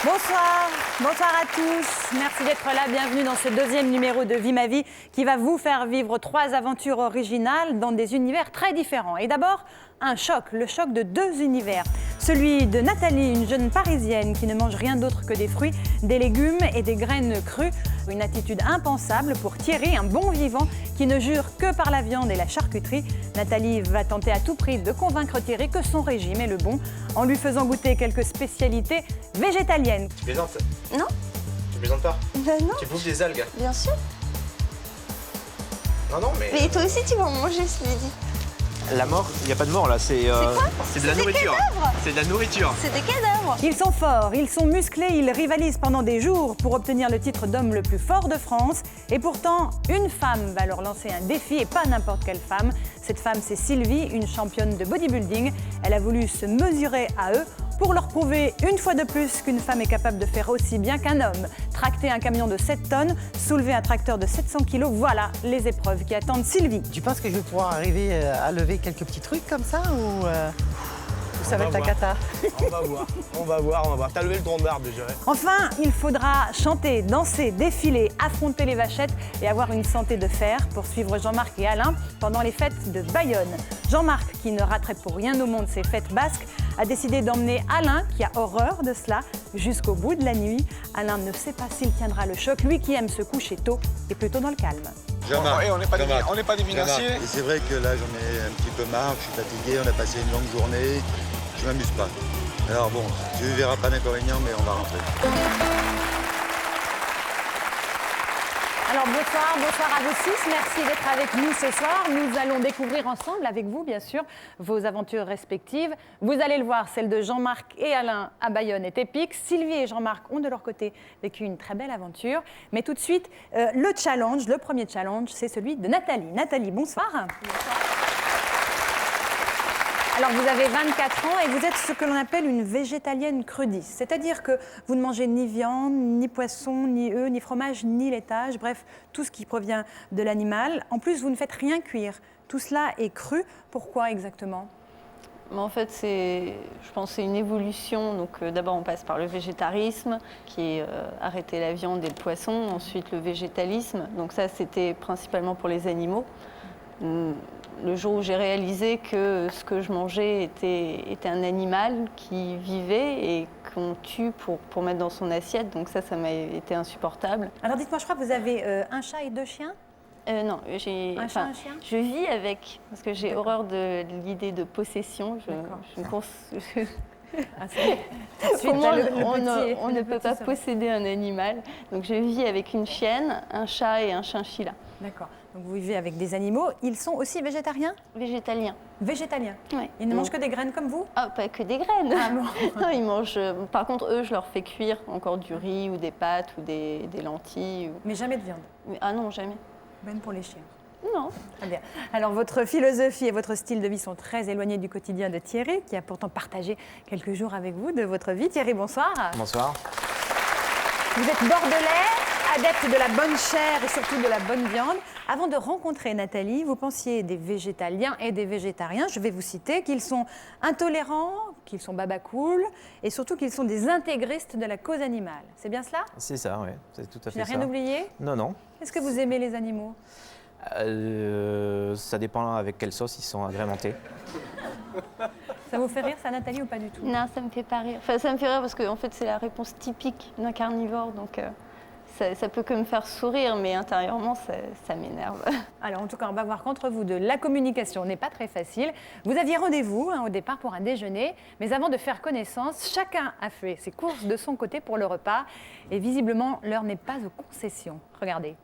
Bonsoir, bonsoir à tous. Merci d'être là. Bienvenue dans ce deuxième numéro de Vie ma vie qui va vous faire vivre 3 aventures originales dans des univers très différents. Et d'abord, un choc, le choc de 2 univers. Celui de Nathalie, une jeune Parisienne qui ne mange rien d'autre que des fruits, des légumes et des graines crues. Une attitude impensable pour Thierry, un bon vivant qui ne jure que par la viande et la charcuterie. Nathalie va tenter à tout prix de convaincre Thierry que son régime est le bon en lui faisant goûter quelques spécialités végétaliennes. Tu plaisantes? Non. Tu plaisantes pas? Ben non. Tu bouffes des algues? Bien sûr. Non, mais... Mais toi aussi, tu vas en manger ce midi. La mort? Il n'y a pas de mort, là, c'est... C'est de la nourriture. C'est de la nourriture. C'est des cadavres. Ils sont forts, ils sont musclés, ils rivalisent pendant des jours pour obtenir le titre d'homme le plus fort de France. Et pourtant, une femme va leur lancer un défi, et pas n'importe quelle femme. Cette femme, c'est Sylvie, une championne de bodybuilding. Elle a voulu se mesurer à eux pour leur prouver une fois de plus qu'une femme est capable de faire aussi bien qu'un homme. Tracter un camion de 7 tonnes, soulever un tracteur de 700 kilos, voilà les épreuves qui attendent Sylvie. Tu penses que je vais pouvoir arriver à lever quelques petits trucs comme ça ou ça va être ta cata? On va voir. T'as levé le tronc d'arbre déjà. Enfin, il faudra chanter, danser, défiler, affronter les vachettes et avoir une santé de fer pour suivre Jean-Marc et Alain pendant les fêtes de Bayonne. Jean-Marc, qui ne raterait pour rien au monde ces fêtes basques, a décidé d'emmener Alain, qui a horreur de cela, jusqu'au bout de la nuit. Alain ne sait pas s'il tiendra le choc, lui qui aime se coucher tôt et plutôt dans le calme. Jean-Marc, on n'est pas des financiers. Et c'est vrai que là, j'en ai un petit peu marre, je suis fatigué, on a passé une longue journée, je m'amuse pas. Alors bon, tu verras pas d'inconvénient, mais on va rentrer. Alors bonsoir à vous 6, merci d'être avec nous ce soir. Nous allons découvrir ensemble, avec vous bien sûr, vos aventures respectives. Vous allez le voir, celle de Jean-Marc et Alain à Bayonne est épique. Sylvie et Jean-Marc ont de leur côté vécu une très belle aventure. Mais tout de suite, le premier challenge, c'est celui de Nathalie. Nathalie, bonsoir. Alors, vous avez 24 ans et vous êtes ce que l'on appelle une végétalienne crudiste. C'est-à-dire que vous ne mangez ni viande, ni poisson, ni œufs, ni fromage, ni laitage, bref, tout ce qui provient de l'animal. En plus, vous ne faites rien cuire. Tout cela est cru. Pourquoi exactement ? Mais en fait, je pense que c'est une évolution. Donc, d'abord, on passe par le végétarisme, qui est arrêter la viande et le poisson. Ensuite, le végétalisme. Donc ça, c'était principalement pour les animaux. Le jour où j'ai réalisé que ce que je mangeais était un animal qui vivait et qu'on tue pour mettre dans son assiette. Donc ça m'a été insupportable. Alors dites-moi, je crois que vous avez un chat et 2 chiens ? Non, un chien. Je vis avec, parce que j'ai horreur de l'idée de possession. Pour moi, on ne peut pas posséder un animal. Donc je vis avec une chienne, un chat et un chinchilla. D'accord. Donc vous vivez avec des animaux. Ils sont aussi végétariens ? Végétaliens. Végétaliens ? Oui. Ils ne mangent que des graines comme vous ? Ah, pas que des graines. Ah bon. Non, ils mangent... Par contre, eux, je leur fais cuire encore du riz ou des pâtes ou des lentilles. Mais jamais de viande ? Ah non, jamais. Même pour les chiens ? Non. Très bien. Alors, votre philosophie et votre style de vie sont très éloignés du quotidien de Thierry, qui a pourtant partagé quelques jours avec vous de votre vie. Thierry, bonsoir. Bonsoir. Vous êtes bordelais, adepte de la bonne chair et surtout de la bonne viande. Avant de rencontrer Nathalie, vous pensiez des végétaliens et des végétariens. Je vais vous citer qu'ils sont intolérants, qu'ils sont babacool et surtout qu'ils sont des intégristes de la cause animale. C'est bien cela ? C'est ça, oui. C'est tout à fait ça. Je n'ai rien oublié ? Non, non. Est-ce que vous aimez les animaux ? Ça dépend avec quelle sauce ils sont agrémentés. Ça vous fait rire, ça, Nathalie, ou pas du tout ? Non, ça me fait pas rire. Enfin, ça me fait rire parce que en fait, c'est la réponse typique d'un carnivore. Donc, ça peut que me faire sourire, mais intérieurement, ça m'énerve. Alors, en tout cas, on va voir qu'entre vous, la communication n'est pas très facile. Vous aviez rendez-vous au départ pour un déjeuner, mais avant de faire connaissance, chacun a fait ses courses de son côté pour le repas. Et visiblement, l'heure n'est pas aux concessions. Regardez.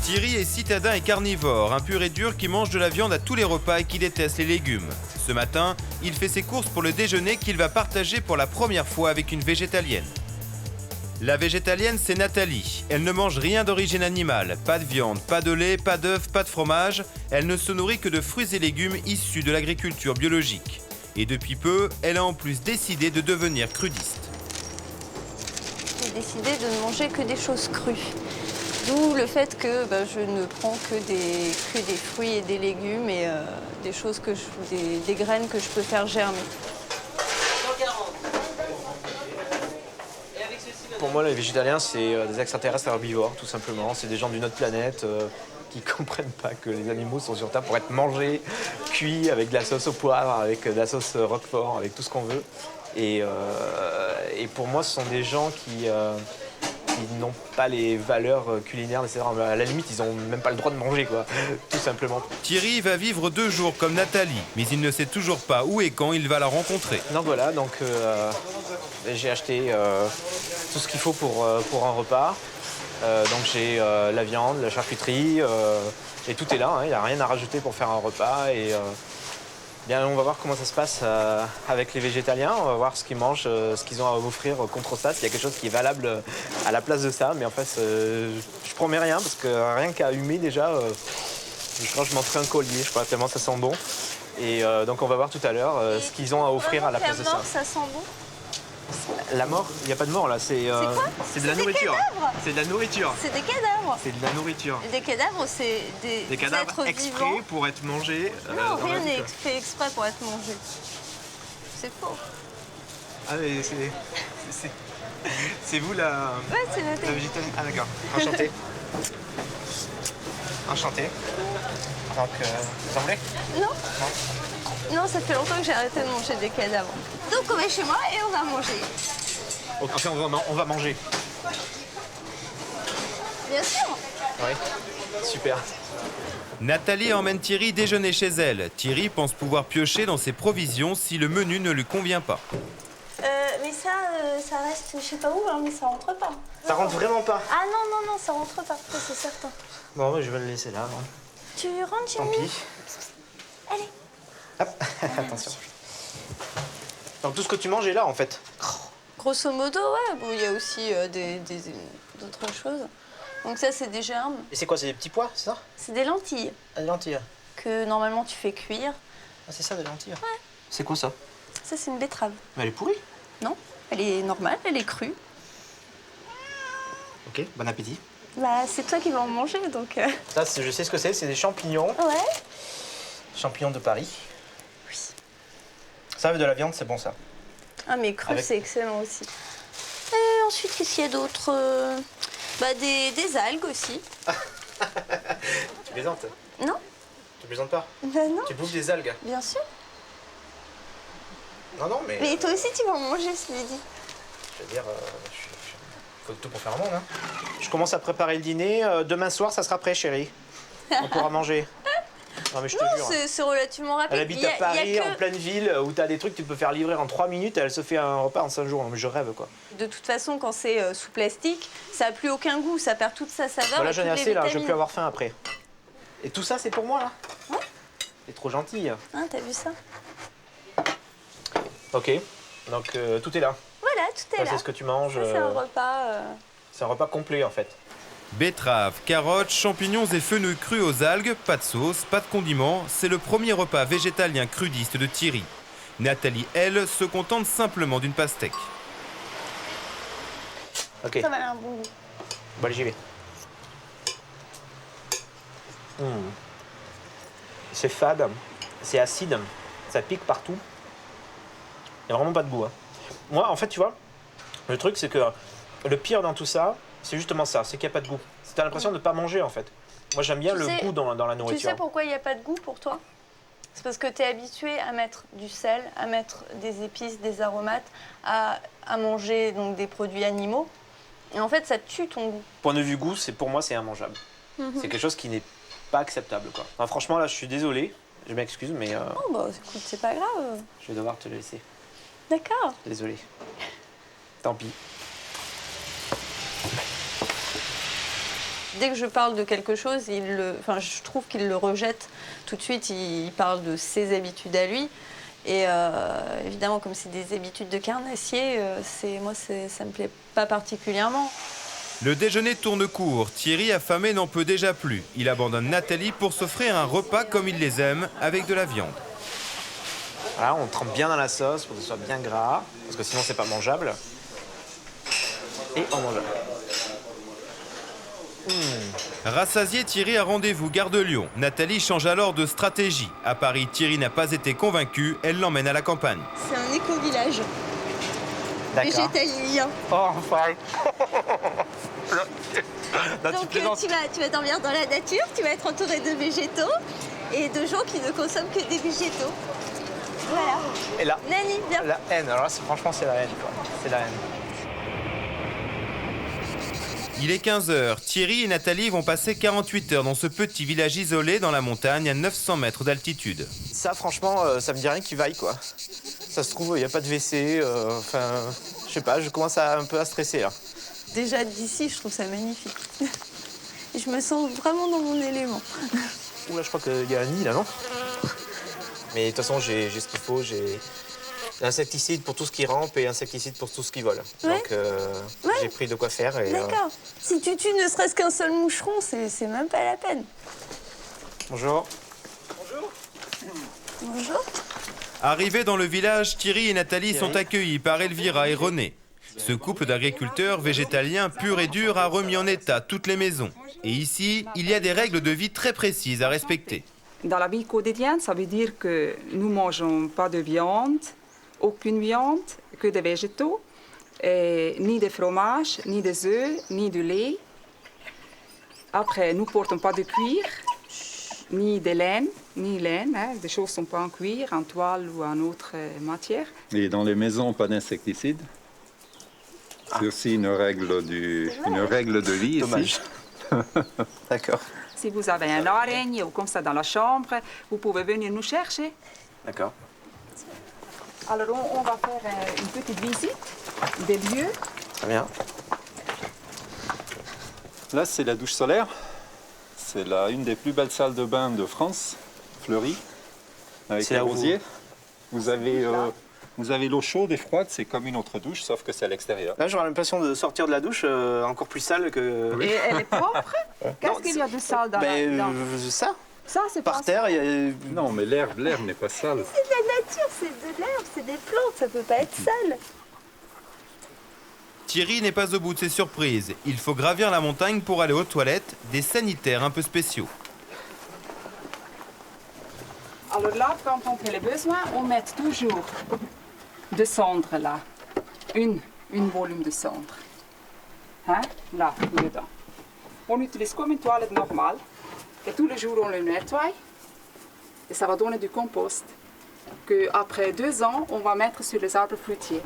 Thierry est citadin et carnivore, un pur et dur qui mange de la viande à tous les repas et qui déteste les légumes. Ce matin, il fait ses courses pour le déjeuner qu'il va partager pour la première fois avec une végétalienne. La végétalienne, c'est Nathalie. Elle ne mange rien d'origine animale, pas de viande, pas de lait, pas d'œufs, pas de fromage. Elle ne se nourrit que de fruits et légumes issus de l'agriculture biologique. Et depuis peu, elle a en plus décidé de devenir crudiste. J'ai décidé de ne manger que des choses crues. D'où le fait que je ne prends que des fruits et des légumes et des choses des graines que je peux faire germer. Pour moi, les végétaliens, c'est des extraterrestres herbivores, tout simplement. C'est des gens d'une autre planète qui comprennent pas que les animaux sont sur Terre pour être mangés, cuits avec de la sauce au poivre, avec de la sauce roquefort, avec tout ce qu'on veut. Et pour moi, ce sont des gens qui n'ont pas les valeurs culinaires nécessaires. À la limite, ils n'ont même pas le droit de manger, quoi, tout simplement. Thierry va vivre 2 jours comme Nathalie, mais il ne sait toujours pas où et quand il va la rencontrer. Donc voilà, j'ai acheté tout ce qu'il faut pour un repas. Donc j'ai la viande, la charcuterie, et tout est là, hein, il n'y a rien à rajouter pour faire un repas. Bien, on va voir comment ça se passe avec les végétaliens, on va voir ce qu'ils mangent, ce qu'ils ont à offrir contre ça, s'il y a quelque chose qui est valable à la place de ça. Mais en fait, je promets rien, parce que rien qu'à humer déjà, je crois que je m'en ferai un collier, je crois, tellement ça sent bon. Et donc on va voir tout à l'heure ce qu'ils ont à offrir à la place de ça. La mort, ça sent bon. La mort? Il n'y a pas de mort là, c'est de la nourriture. C'est de la nourriture. C'est des cadavres. C'est de la nourriture. Et des cadavres, c'est Des cadavres êtres exprès vivants. pour être mangés. Non, dans la rien vie, n'est quoi. fait exprès pour être mangé. C'est faux. Ah mais c'est vous la Ouais, c'est noté. végétalienne. Ah d'accord. Enchanté. Enchanté. Donc vous en voulez? Non, ça fait longtemps que j'ai arrêté de manger des cadavres. Donc on va chez moi et on va manger. Enfin on va manger. Bien sûr. Oui. Super. Nathalie emmène Thierry déjeuner chez elle. Thierry pense pouvoir piocher dans ses provisions si le menu ne lui convient pas. Mais ça reste, je sais pas où, hein, mais ça rentre pas. Ça rentre vraiment pas. Ah non, ça rentre pas, ça, c'est certain. Bon, je vais le laisser là. Hein. Tu rentres chez Tant moi? pis. Allez. Hop, attention. Donc tout ce que tu manges est là en fait. Grosso modo, ouais. Bon, il y a aussi d'autres choses. Donc ça, c'est des germes. Et c'est quoi? C'est des petits pois, c'est ça? C'est des lentilles Des lentilles. que normalement tu fais cuire. Ah, c'est ça, des lentilles? Ouais. C'est quoi ça? Ça, c'est une betterave. Mais elle est pourrie. Non, elle est normale, elle est crue. Ok, bon appétit. Bah, c'est toi qui vas en manger, donc... Ça, je sais ce que c'est des champignons. Ouais. Champignons de Paris. Oui. Ça, avec de la viande, c'est bon ça. Ah, mais cru, Avec- c'est excellent aussi. Et ensuite, qu'est-ce qu'il y a d'autre des algues aussi. Tu plaisantes? Non, Tu plaisantes pas? bah non, Tu bouffes des algues? bien sûr. Non, mais... Mais toi aussi, tu vas en manger ce midi. Je veux dire, faut tout pour faire un monde. Hein. Je commence à préparer le dîner. Demain soir, ça sera prêt, chérie. On pourra manger. Non, mais je te jure. C'est relativement rapide. Elle habite à Paris, en pleine ville, où t'as des trucs que tu peux faire livrer en 3 minutes. Elle se fait un repas en 5 jours. Non, mais je rêve, quoi. De toute façon, quand c'est sous plastique, ça n'a plus aucun goût, ça perd toute sa saveur. Voilà, et j'en ai toutes les assez, là. Je vais vitamines. plus avoir faim après. Et tout ça, c'est pour moi, là? Ouais. T'es trop gentille. Hein, t'as vu ça? Ok. Donc, tout est là. Voilà, tout est Ça, là. c'est ce que tu manges. Ça, c'est un repas. C'est un repas complet, en fait. Betteraves, carottes, champignons et fenouil crus aux algues, pas de sauce, pas de condiments, c'est le premier repas végétalien crudiste de Thierry. Nathalie, elle, se contente simplement d'une pastèque. Ok. Ça va avoir un bon goût. Bon, allez, j'y vais. C'est fade, c'est acide, ça pique partout. Il n'y a vraiment pas de goût. Hein. Moi, en fait, tu vois, le truc, c'est que le pire dans tout ça, c'est justement ça, c'est qu'il n'y a pas de goût. Tu as l'impression de ne pas manger, en fait. Moi, j'aime bien Tu le sais- goût dans la Tu nourriture. sais pourquoi il n'y a pas de goût pour toi? C'est parce que tu es habitué à mettre du sel, à mettre des épices, des aromates, à manger donc, des produits animaux. Et en fait, ça tue ton goût. Point de vue goût, pour moi, c'est immangeable. C'est quelque chose qui n'est pas acceptable, quoi. Enfin, franchement, là, je suis désolé. Je m'excuse, mais Oh bah écoute, c'est pas grave. je vais devoir te le laisser. D'accord. Désolé. Tant pis. Dès que je parle de quelque chose, je trouve qu'il le rejette tout de suite. Il parle de ses habitudes à lui. Et évidemment, comme c'est des habitudes de carnassier, ça me plaît pas particulièrement. Le déjeuner tourne court, Thierry affamé n'en peut déjà plus. Il abandonne Nathalie pour s'offrir un repas comme il les aime, avec de la viande. Voilà, on trempe bien dans la sauce pour que ce soit bien gras, parce que sinon c'est pas mangeable. Et on mange. Rassasié, Thierry a rendez-vous gare de Lyon. Nathalie change alors de stratégie. À Paris, Thierry n'a pas été convaincu. Elle l'emmène à la campagne. C'est un éco-village D'accord. végétalien. Oh, enfin. Donc tu vas dormir dans la nature, tu vas être entouré de végétaux et de gens qui ne consomment que des végétaux. Voilà. Et là, Nani, viens. la haine. Alors là, franchement, c'est la haine, quoi. C'est la haine. Il est 15h. Thierry et Nathalie vont passer 48 heures dans ce petit village isolé dans la montagne à 900 mètres d'altitude. Ça, franchement, ça me dit rien qui vaille, quoi. Ça se trouve, il n'y a pas de WC. Enfin, je sais pas, je commence un peu à stresser, là. Déjà d'ici, je trouve ça magnifique. Et je me sens vraiment dans mon élément. Oula, je crois qu'il y a un nid, là, non? Mais de toute façon, j'ai ce qu'il faut. J'ai insecticide pour tout ce qui rampe et insecticide pour tout ce qui vole. Ouais. Donc, Ouais. j'ai pris de quoi faire. Et, D'accord. Si tu tues ne serait-ce qu'un seul moucheron, c'est même pas la peine. Bonjour. Bonjour. Arrivés dans le village, Thierry et Nathalie sont accueillis par Elvira et René. Ce couple d'agriculteurs végétaliens purs et durs a remis en état toutes les maisons. Et ici, il y a des règles de vie très précises à respecter. Dans la vie quotidienne, ça veut dire que nous ne mangeons pas de viande, aucune viande, que des végétaux, et ni de fromage, ni des œufs, ni du lait. Après, nous ne portons pas de cuir, ni de laine, hein. Les choses ne sont pas en cuir, en toile ou en autre matière. Et dans les maisons, pas d'insecticides. C'est aussi une règle de vie Dommage. ici. D'accord. Si vous avez un araignée ou comme ça dans la chambre, vous pouvez venir nous chercher. D'accord. Alors, on va faire une petite visite des lieux. Très bien. Là, c'est la douche solaire. C'est une des plus belles salles de bain de France, fleurie, avec C'est les là où rosiers. Vous avez l'eau chaude et froide, c'est comme une autre douche, sauf que c'est à l'extérieur. Là, j'aurais l'impression de sortir de la douche encore plus sale que... Et elle est propre. Qu'est-ce qu'il y a de sale dans la... Ça, Ça, c'est par pas terre, il y a... Non, mais l'herbe n'est pas sale. C'est de la nature, c'est de l'herbe, c'est des plantes, ça peut pas être sale. Thierry n'est pas au bout de ses surprises. Il faut gravir la montagne pour aller aux toilettes, des sanitaires un peu spéciaux. Alors là, quand on fait les besoins, on met toujours de cendre là. Une volume de cendre. Hein? Là, dedans. On utilise comme une toilette normale. Et tous les jours, on le nettoie. Et ça va donner du compost. Que après 2 ans, on va mettre sur les arbres fruitiers.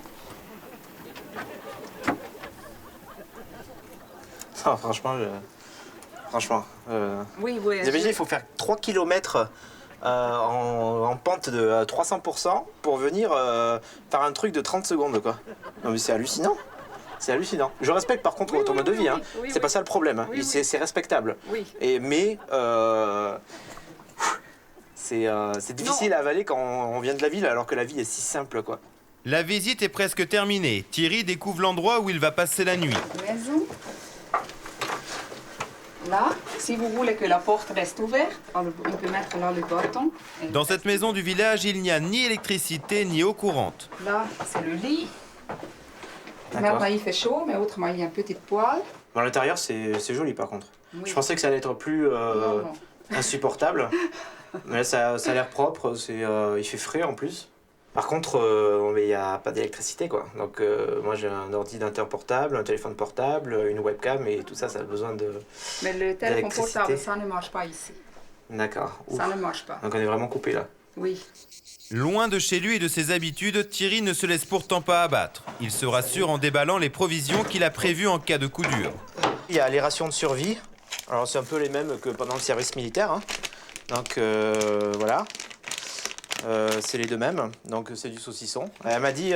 Non, franchement, Oui. vous imaginez, il faut faire 3 km en pente de 300% pour venir faire un truc de 30 secondes, quoi. Non, mais c'est hallucinant. C'est hallucinant. Je respecte par contre ton mode de vie, hein. C'est pas ça le problème, hein. C'est respectable. Oui. Mais c'est difficile à avaler quand on vient de la ville alors que la vie est si simple, quoi. La visite est presque terminée. Thierry découvre l'endroit où il va passer la nuit. Maison. Là, si vous voulez que la porte reste ouverte, on peut mettre là le bâton. Et Dans cette maison du village, il n'y a ni électricité ni eau courante. là, c'est le lit. D'accord. Maintenant, il fait chaud, mais autrement, il y a une petite poêle. Dans l'intérieur, c'est joli par contre. Oui. Je pensais que ça allait être plus Non. insupportable. Mais là, ça a l'air propre, il fait frais en plus. Par contre, il n'y a pas d'électricité, quoi. Donc moi j'ai un ordinateur portable, un téléphone portable, une webcam et tout ça, ça a besoin de... Mais le téléphone d'électricité. portable, ça ne marche pas ici. D'accord. Ouf. Ça ne marche pas. Donc on est vraiment coupé là. Oui. Loin de chez lui et de ses habitudes, Thierry ne se laisse pourtant pas abattre. Il se rassure en déballant les provisions qu'il a prévues en cas de coup dur. Il y a les rations de survie. Alors c'est un peu les mêmes que pendant le service militaire, hein. Donc voilà. C'est les deux mêmes, donc c'est du saucisson. Elle m'a dit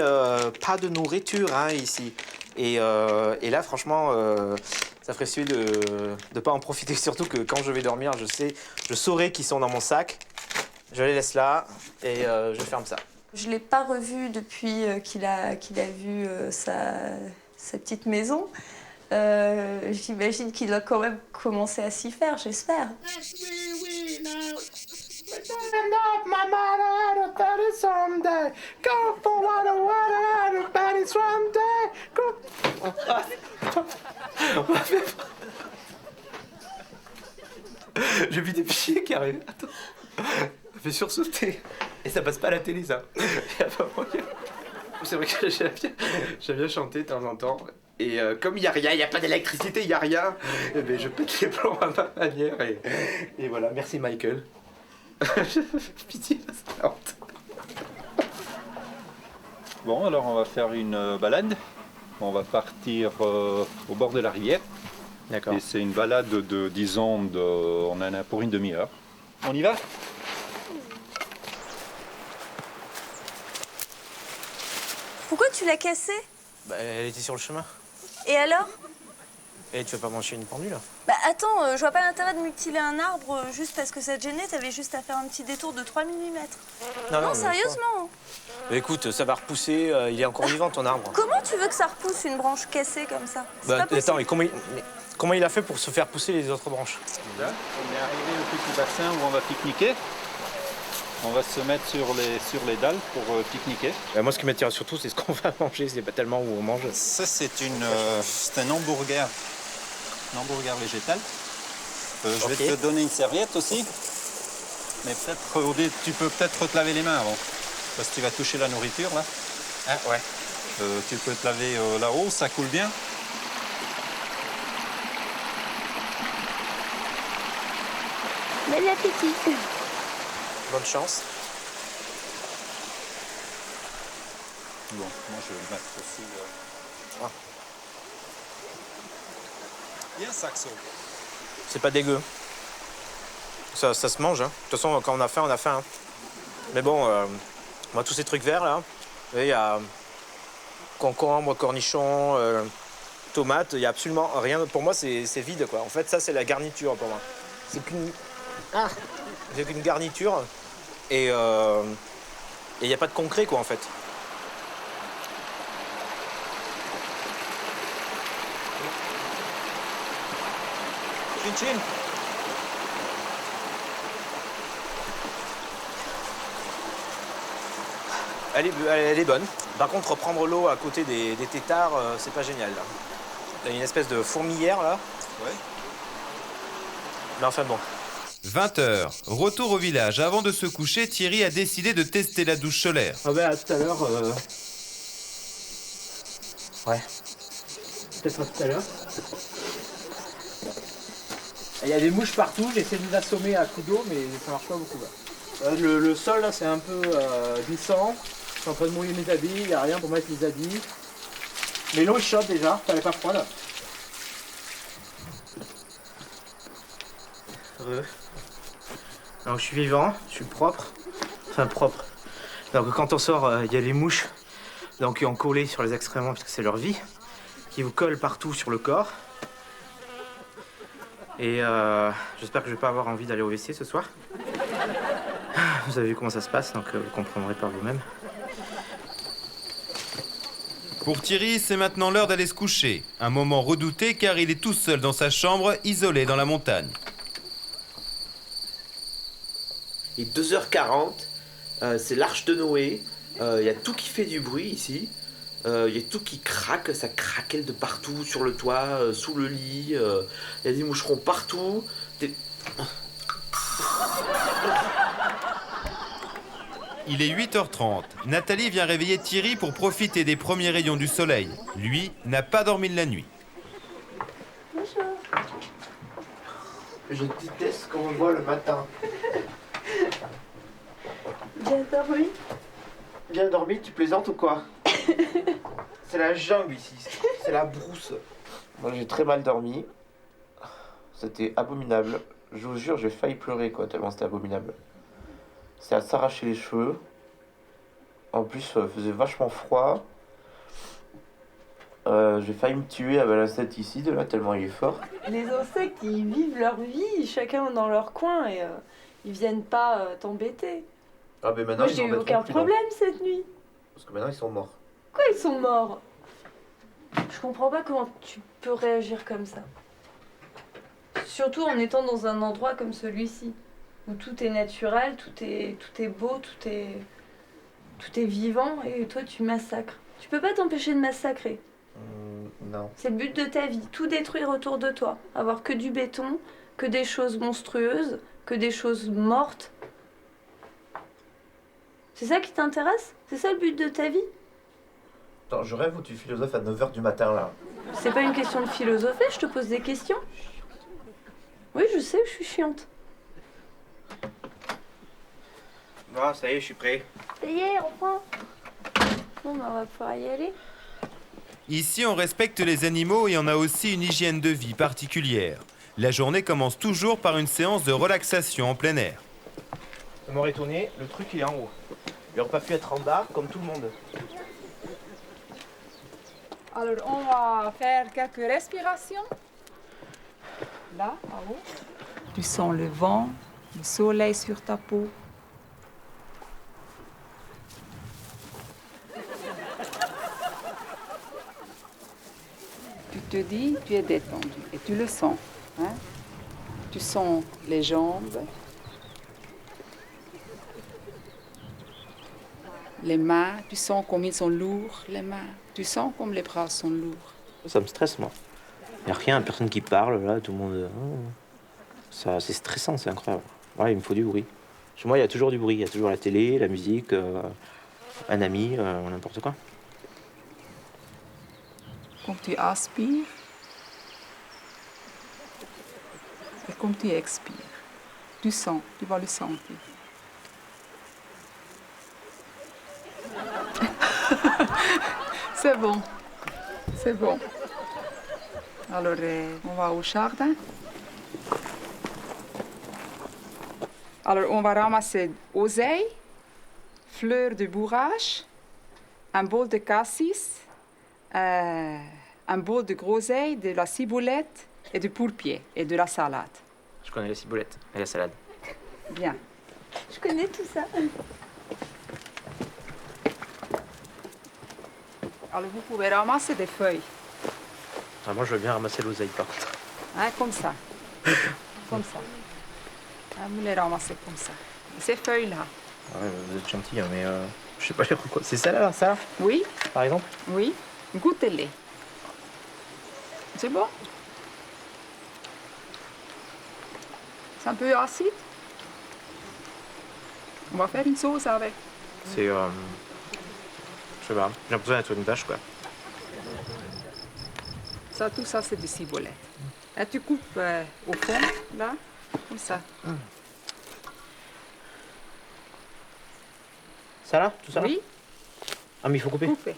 pas de nourriture, hein, ici. Et là, franchement, ça ferait celui de ne pas en profiter. Surtout que quand je vais dormir, je saurai qu'ils sont dans mon sac. Je les laisse là et je ferme ça. Je ne l'ai pas revu depuis qu'il a vu sa petite maison. J'imagine qu'il doit quand même commencer à s'y faire, j'espère. J'ai vu des pieds qui arrivent. Attends. Ça fait sursauter. Et ça passe pas à la télé, ça. C'est vrai que j'aime bien chanter de temps en temps. Et comme il n'y a rien, il n'y a pas d'électricité, il n'y a rien, eh ben, je pète les plombs à ma manière. Et voilà, merci Michael. Pitié, c'est la honte. Bon, alors on va faire une balade. On va partir au bord de la rivière. D'accord. Et c'est une balade on en a pour une demi-heure. On y va? Pourquoi tu l'as cassée? Bah, elle était sur le chemin. Et alors? Et tu veux pas brancher une pendule? Bah attends, je vois pas l'intérêt de mutiler un arbre juste parce que ça te gênait, t'avais juste à faire un petit détour de 3 mm. Non, sérieusement. Bah, écoute, ça va repousser, il est encore vivant ton arbre. Comment tu veux que ça repousse une branche cassée comme ça? Bah, attends, et comment il a fait pour se faire pousser les autres branches? Là, on est arrivé au petit bassin où on va pique-niquer. On va se mettre sur les dalles pour pique-niquer. Moi, ce qui m'attire surtout, c'est ce qu'on va manger, c'est pas tellement où on mange. Ça, c'est un hamburger. Un hamburger végétal. Je vais te donner une serviette aussi. Mais peut-être, tu peux peut-être te laver les mains avant. Parce que tu vas toucher la nourriture, là. Ah, ouais. Tu peux te laver là-haut, ça coule bien. Bon appétit. Bonne chance. Bon, moi je vais mettre aussi... Bien saxo. C'est pas dégueu. Ça se mange, hein. De toute façon, quand on a faim, on a faim. Hein. Mais bon, moi, tous ces trucs verts, là, il y a concombre, cornichons, tomates, il y a absolument rien. Pour moi, c'est vide, quoi. En fait, ça, c'est la garniture, pour moi. C'est qu'une garniture. Et il n'y a pas de concret, quoi, en fait. Chin chin. Elle est bonne. Par contre, reprendre l'eau à côté des têtards, c'est pas génial. Là. Il y a une espèce de fourmilière, là. Ouais. Mais enfin bon. 20h, retour au village. Avant de se coucher, Thierry a décidé de tester la douche solaire. Ah ben, à tout à l'heure. Ouais. Peut-être à tout à l'heure. Il y a des mouches partout, j'essaie de les assommer à coups d'eau, mais ça marche pas beaucoup. Là. Le sol, là, c'est un peu glissant. Je suis en train de mouiller mes habits, il n'y a rien pour mettre les habits. Mais l'eau est chaude déjà, elle n'est pas froide. Alors je suis vivant, je suis propre. Enfin propre. Donc quand on sort, il y a les mouches donc, qui ont collé sur les excréments parce que c'est leur vie, qui vous collent partout sur le corps. Et j'espère que je vais pas avoir envie d'aller au WC ce soir. Vous avez vu comment ça se passe, donc vous comprendrez par vous-même. Pour Thierry, c'est maintenant l'heure d'aller se coucher. Un moment redouté car il est tout seul dans sa chambre, isolé dans la montagne. Il est 2h40, c'est l'Arche de Noé. Il y a tout qui fait du bruit ici. Il y a tout qui craque, ça craquelle de partout, sur le toit, sous le lit. Il y a des moucherons partout. Il est 8h30. Nathalie vient réveiller Thierry pour profiter des premiers rayons du soleil. Lui n'a pas dormi de la nuit. Bonjour. Je déteste quand on voit le matin. Bien dormi? Bien dormi, tu plaisantes ou quoi? C'est la jungle ici, c'est la brousse. Moi j'ai très mal dormi. C'était abominable. Je vous jure, j'ai failli pleurer quoi, tellement c'était abominable. C'est à s'arracher les cheveux. En plus, il faisait vachement froid. J'ai failli me tuer avec l'insecte ici, de là, tellement il est fort. Les insectes, ils vivent leur vie, chacun dans leur coin, et ils viennent pas t'embêter. Ah, mais maintenant Moi, j'ai eu aucun problème cette nuit. Parce que maintenant ils sont morts. Quoi, ils sont morts? Je comprends pas comment tu peux réagir comme ça. Surtout en étant dans un endroit comme celui-ci, où tout est naturel, tout est beau, tout est vivant, et toi tu massacres. Tu peux pas t'empêcher de massacrer. Non. C'est le but de ta vie, tout détruire autour de toi. Avoir que du béton, que des choses monstrueuses, que des choses mortes. C'est ça qui t'intéresse? C'est ça le but de ta vie? Attends, je rêve ou tu philosophes à 9h du matin, là? C'est pas une question de philosopher, je te pose des questions. Oui, je sais, je suis chiante. Non, ça y est, je suis prêt. Ça y est, enfin. Bon, bah, on va pouvoir y aller. Ici, on respecte les animaux et on a aussi une hygiène de vie particulière. La journée commence toujours par une séance de relaxation en plein air. On m'aurait tourné, le truc il est en haut. Il n'aurait pas pu être en bas comme tout le monde. Alors, on va faire quelques respirations. Là, en haut. Tu sens le vent, le soleil sur ta peau. Tu te dis, tu es détendu et tu le sens. Hein? Tu sens les jambes, les mains, tu sens comme ils sont lourds, les mains. Tu sens comme les bras sont lourds. Ça me stresse, moi. Il n'y a rien, personne qui parle, là, tout le monde... Ça, c'est stressant, c'est incroyable. Ouais, il me faut du bruit. Chez moi, il y a toujours du bruit. Il y a toujours la télé, la musique, un ami, n'importe quoi. Comme tu aspires et comme tu expires, tu sens, tu vas le sentir. C'est bon, c'est bon. Alors, on va au jardin. Alors, on va ramasser oseille, fleurs de bourrage, un bol de cassis, un bol de groseille, de la ciboulette et du pourpier et de la salade. Je connais la ciboulette et la salade. Bien. Je connais tout ça. Alors, vous pouvez ramasser des feuilles. Ah, moi, je veux bien ramasser l'oseille, par contre. Hein, comme ça. Comme ça. Hein, vous les ramassez comme ça. Ces feuilles-là. Ouais, vous êtes gentil, hein, mais je sais pas lire quoi. C'est ça, là, ça? Oui. Par exemple? Oui. Goûtez-les. C'est bon? C'est un peu acide. On va faire une sauce avec. C'est, je sais pas, j'ai l'impression d'être une vache, quoi. Ça, tout ça, c'est des ciboulette. Et tu coupes au fond, là, comme ça. Ça, là? Tout ça, là? Oui. Ah, mais il faut couper. Couper.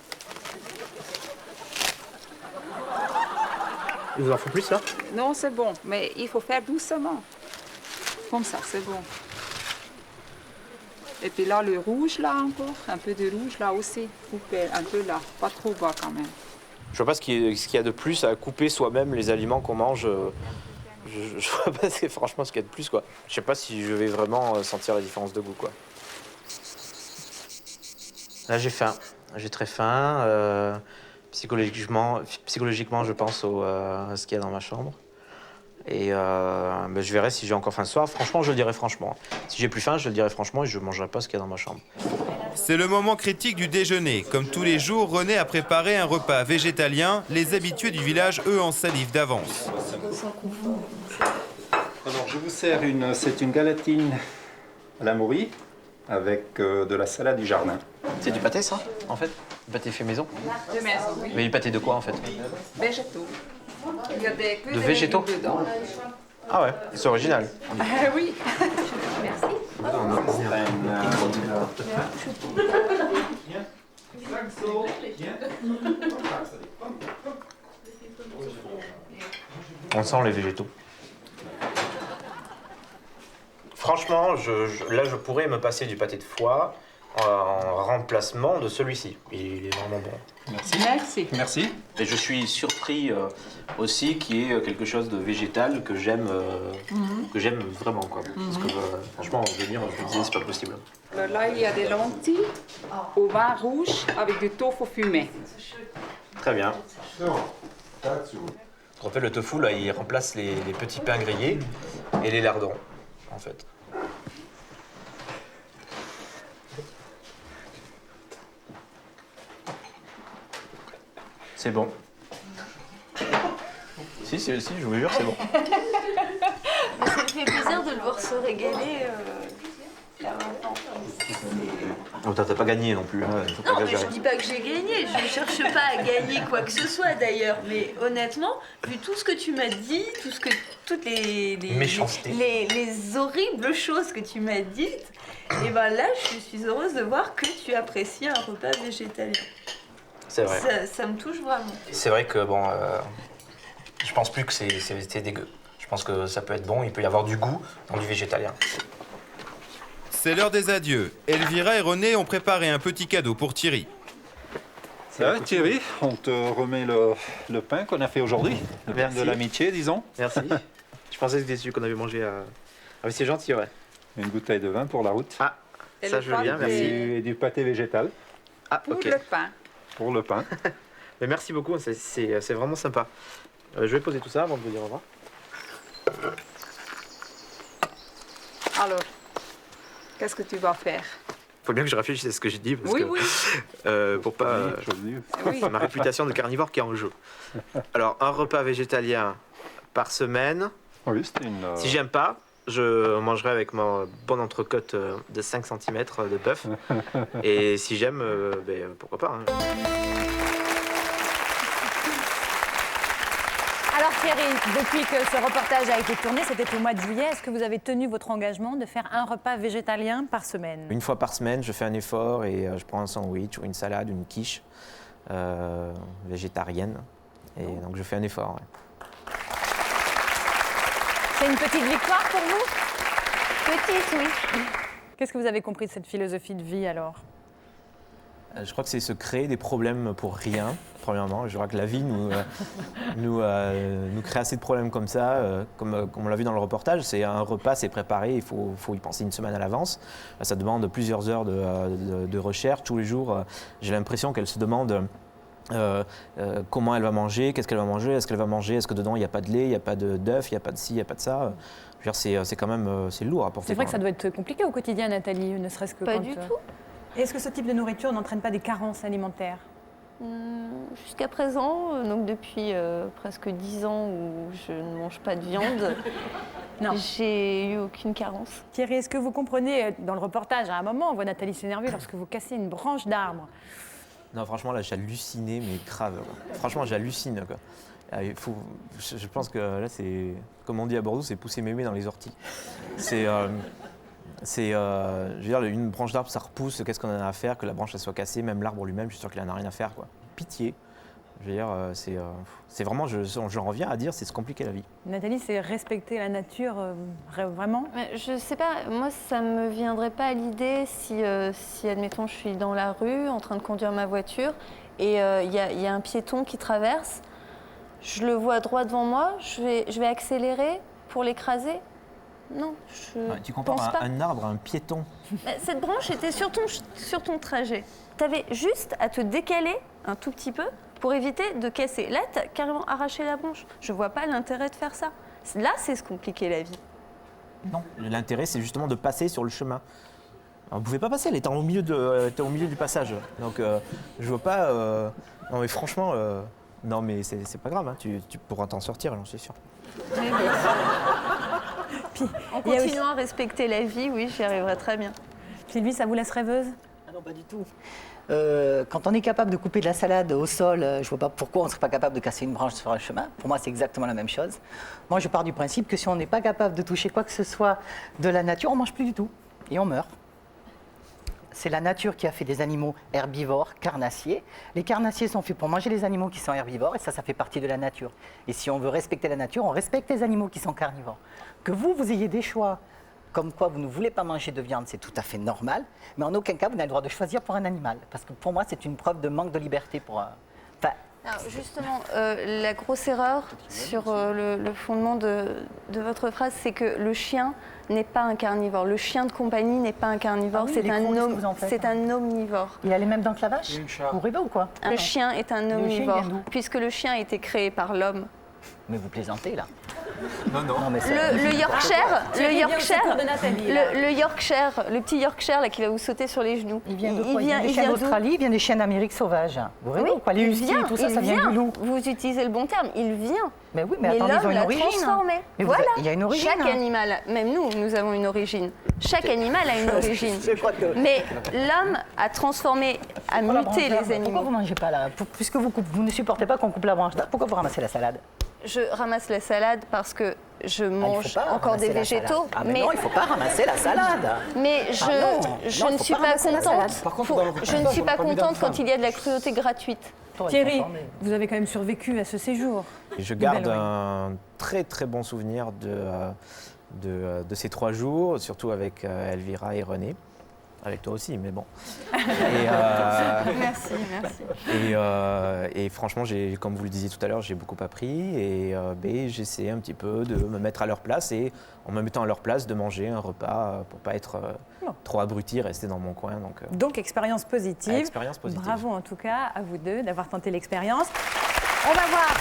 Il vous en faut plus, là? Non, c'est bon, mais il faut faire doucement. Comme ça, c'est bon. Et puis là, le rouge, là, encore. Un peu de rouge, là aussi. Couper un peu là. Pas trop bas, quand même. Je vois pas ce qu'il y a de plus à couper soi-même les aliments qu'on mange. Je vois pas franchement ce qu'il y a de plus, quoi. Je sais pas si je vais vraiment sentir la différence de goût, quoi. Là, j'ai faim. J'ai très faim. Psychologiquement, je pense à ce qu'il y a dans ma chambre. Et je verrai si j'ai encore faim ce soir. Franchement, je le dirai franchement. Si j'ai plus faim, je le dirai franchement et je ne mangerai pas ce qu'il y a dans ma chambre. C'est le moment critique du déjeuner. Comme tous les jours, René a préparé un repas végétalien. Les habitués du village, eux, en salivent d'avance. Alors, je vous sers c'est une galatine à la morue avec de la salade du jardin. C'est du pâté, ça, en fait? Du pâté fait maison? De maison, oui. Mais du pâté de quoi, en fait? Végétaux. Il y a De végétaux? dedans. Ah ouais, c'est original. Oui. Merci. On sent les végétaux. Franchement, là, je pourrais me passer du pâté de foie en remplacement de celui-ci. Il est vraiment bon. Merci. Merci. Merci. Et je suis surpris aussi qu'il y ait quelque chose de végétal que j'aime vraiment, quoi. Parce que franchement, je me disais, c'est pas possible. Alors là, il y a des lentilles au vin rouge avec du tofu fumé. Très bien. En fait, le tofu, là, il remplace les petits pains grillés et les lardons, en fait. C'est bon. Si, je vous jure, c'est bon. fait plaisir de le voir se régaler. Oh, t'as pas gagné non plus. Hein. Non, mais je dis pas que j'ai gagné. Je ne cherche pas à gagner quoi que ce soit d'ailleurs. Mais honnêtement, vu tout ce que tu m'as dit, toutes les horribles choses que tu m'as dites, et ben là, je suis heureuse de voir que tu apprécies un repas végétalien. C'est vrai. Ça me touche vraiment. C'est vrai que bon, je pense plus que c'est dégueu. Je pense que ça peut être bon, il peut y avoir du goût dans du végétalien. C'est l'heure des adieux. Elvira et René ont préparé un petit cadeau pour Thierry. Ça va Thierry, on te remet le pain qu'on a fait aujourd'hui. Le pain de l'amitié, disons. Merci. Je pensais que c'était celui qu'on avait mangé à... Ah mais c'est gentil, ouais. Une bouteille de vin pour la route. Ah, et ça je veux bien, merci. Et du pâté végétal. Ah, ok. Pour le pain. Pour le pain. Mais merci beaucoup, c'est vraiment sympa. Je vais poser tout ça avant de vous dire au revoir. Alors, qu'est-ce que tu vas faire? Faut bien que je réfléchisse à ce que je dis parce Oui, que oui. pour pas c'est ma réputation de carnivore qui est en jeu. Alors un repas végétalien par semaine. Oui, c'était une. Si j'aime pas, je mangerai avec ma bonne entrecôte de 5 cm de bœuf. Et si j'aime, pourquoi pas. Hein. Alors Thierry, depuis que ce reportage a été tourné, c'était au mois de juillet, est-ce que vous avez tenu votre engagement de faire un repas végétalien par semaine? Une fois par semaine, je fais un effort et je prends un sandwich ou une salade, une quiche végétarienne. Et donc je fais un effort. Ouais. C'est une petite victoire pour vous? Petite, oui. Qu'est-ce que vous avez compris de cette philosophie de vie alors? Je crois que c'est se créer des problèmes pour rien, premièrement. Je crois que la vie nous crée assez de problèmes comme ça. Comme on l'a vu dans le reportage, c'est un repas, c'est préparé, il faut y penser une semaine à l'avance. Ça demande plusieurs heures de recherche. Tous les jours, j'ai l'impression qu'elle se demande comment elle va manger, qu'est-ce qu'elle va manger, est-ce qu'elle va manger, est-ce que dedans il n'y a pas de lait, il n'y a pas d'œuf, il n'y a pas de ci, il n'y a pas de ça. Je veux dire, c'est quand même c'est lourd à porter. C'est vrai que ça doit être compliqué au quotidien, Nathalie, ne serait-ce que Pas quand... du tout. Est-ce que ce type de nourriture n'entraîne pas des carences alimentaires? Jusqu'à présent, donc depuis presque 10 ans où je ne mange pas de viande, j'ai eu aucune carence. Thierry, est-ce que vous comprenez, dans le reportage, à un moment, on voit Nathalie s'énerver lorsque vous cassez une branche d'arbre? Non, franchement, là, j'hallucinais, mais grave. Quoi. Franchement, j'hallucine. Quoi. Je pense que là, c'est, comme on dit à Bordeaux, c'est pousser mémé dans les orties. Je veux dire, une branche d'arbre, ça repousse, qu'est-ce qu'on en a à faire que la branche elle soit cassée, même l'arbre lui-même, je suis sûr qu'il en a rien à faire. Quoi. Pitié. Je veux dire, c'est vraiment, j'en reviens à dire, c'est se compliquer la vie. Nathalie, c'est respecter la nature, vraiment? Je sais pas, moi ça me viendrait pas à l'idée si, admettons, je suis dans la rue en train de conduire ma voiture et il y a un piéton qui traverse, je le vois droit devant moi, je vais accélérer pour l'écraser. Non, tu compares un arbre à un piéton. Cette branche était sur ton trajet. Tu avais juste à te décaler un tout petit peu pour éviter de casser. Là, tu as carrément arraché la branche. Je vois pas l'intérêt de faire ça. Là, c'est se compliquer la vie. Non, l'intérêt, c'est justement de passer sur le chemin. Alors, vous ne pouvez pas passer, elle était au milieu du passage. Donc, je vois pas... Non, mais franchement... Non, mais c'est pas grave, hein. Tu pourras t'en sortir, j'en suis sûr. Puis, en continuant à respecter la vie, oui, j'y arriverai très bien. Sylvie, ça vous laisse rêveuse? Ah non, pas du tout. Quand on est capable de couper de la salade au sol, je vois pas pourquoi on ne serait pas capable de casser une branche sur un chemin. Pour moi, c'est exactement la même chose. Moi, je pars du principe que si on n'est pas capable de toucher quoi que ce soit de la nature, on ne mange plus du tout et on meurt. C'est la nature qui a fait des animaux herbivores, carnassiers. Les carnassiers sont faits pour manger les animaux qui sont herbivores et ça fait partie de la nature. Et si on veut respecter la nature, on respecte les animaux qui sont carnivores. Que vous ayez des choix comme quoi vous ne voulez pas manger de viande, c'est tout à fait normal, mais en aucun cas vous n'avez le droit de choisir pour un animal. Parce que pour moi, c'est une preuve de manque de liberté pour... Alors justement, la grosse erreur sur le fondement de votre phrase, c'est que le chien n'est pas un carnivore. Le chien de compagnie n'est pas un carnivore, c'est un omnivore. Il a les mêmes dents que la vache? Vous rêvez ou quoi? Le chien est un omnivore, puisque le chien a été créé par l'homme. Mais vous plaisantez là. Non. mais ça- Le Yorkshire, Thierry vient au secours de Nathalie, là. le Yorkshire, le petit Yorkshire là qui va vous sauter sur les genoux. Il vient de quoi? Il vient des chiens d'où d'Australie, il vient des chiens d'Amérique sauvage. Vous voyez ou pas? Les il huskies vient, et tout ça, il ça vient du loup. Vous utilisez le bon terme, il vient. Mais oui, mais attendez, ils ont l'homme une l'a origine. transformé. Mais Voilà. il y a une origine. Chaque hein. animal, même nous avons une origine. Chaque animal a une origine. Je crois que- Mais l'homme a transformé, a Pourquoi la muté branche les d'arbre? Pourquoi animaux. vous mangez pas là? Puisque vous ne supportez pas qu'on coupe la branche d'arbre, pourquoi vous ramassez la salade? Je ramasse la salade parce que je Ah, il faut mange pas encore ramasser des la végétaux. salade. Ah, mais non, il ne faut pas ramasser la salade. Mais je, Ah non, je non, ne faut suis pas pas ramasser la contente. salade. Par contre, Je ne suis pas contente quand il y a de la cruauté gratuite. Thierry, vous avez quand même survécu à ce séjour. Et je Une garde belle oreille. un très très bon souvenir de ces 3 jours, surtout avec Elvira et René. Avec toi aussi, mais bon. Merci, merci. Et franchement, comme vous le disiez tout à l'heure, j'ai beaucoup appris et j'essaie un petit peu de me mettre à leur place et en me mettant à leur place de manger un repas pour pas être trop abruti, rester dans mon coin. Donc, expérience positive. Expérience positive. Bravo en tout cas à vous deux d'avoir tenté l'expérience. On va voir